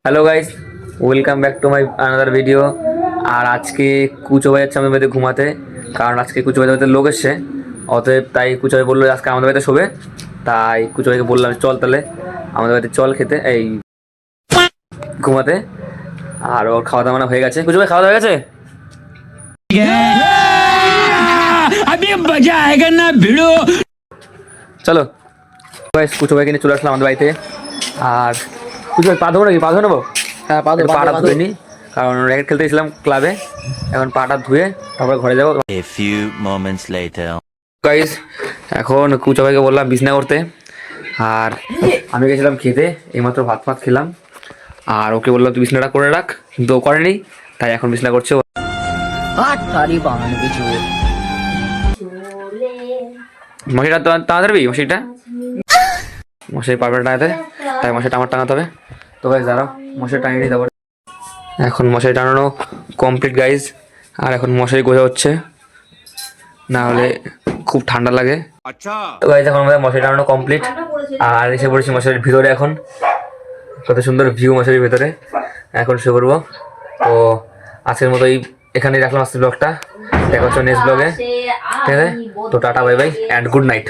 Hello guys, welcome back to my another video. আর আজকে কুচো ভাই যাচ্ছে আমাদের বাড়িতে ঘুমাতে, কারণ আজকে কুচো ভাইদের বাড়িতে লোক এসছে। অতএব তাই কুচো ভাই বললো আজকে আমাদের বাড়িতে শোবে। তাই কুচো ভাইকে বললাম চল তাহলে আমাদের বাড়িতে চল খেতে, এই ঘুমাতে। আর ওর খাওয়া দাওয়া হয়ে গেছে। কুচো ভাই খাওয়া দাওয়া হয়ে গেছে? अभी मजा आएगा ना भिड़ो। চলো গাইস, কুচো ভাইকে নিয়ে চলে আসলাম আমাদের বাড়িতে। আর কুচো ভাই পা ধোবো নাকি? পা ধুয়ে নেবো? হ্যাঁ পাটা ধুয়ে নিই, কারণ র্যাকেট খেলতে গেছিলাম ক্লাবে। এখন পাটা ধুয়ে তারপরে ঘরে যাবো। A few moments later. Guys, এখন কুচো ভাইকে বললাম বিছনা করতে, আর আমি গেছিলাম খেতে। এইমাত্র ভাত ফাত খেলাম, আর ওকে বললাম তুই বিছনাটা করে রাখ, কিন্তু ও করেনি। তাই এখন বিছনা করছে। মশারিটা টাঙাতে মশারিটা মশারি পারবে টাঙাতে, তাই মশারিটা আমার টাঙাতে হবে। তো গাইস দাঁড়াও, মশারি টাঙিয়ে নিই তারপর। এখন মশারি টাঙানো কমপ্লিট গাইস, আর এখন মশারি গোজা হচ্ছে, না হলে খুব ঠান্ডা লাগে। তো গাইস, এখন আমাদের মশারি টাঙানো কমপ্লিট, আর এসে পড়েছি মশারির ভিতরে। এখন কত সুন্দর ভিউ মশারির ভিতরে। এখন শুয়ে পড়বো। তো আজকের মতো এখানেই রাখলাম আজকের ব্লগটা। দেখা হচ্ছে নেক্সট ব্লগে। ঠিক আছে, তো tata bye bye and good night.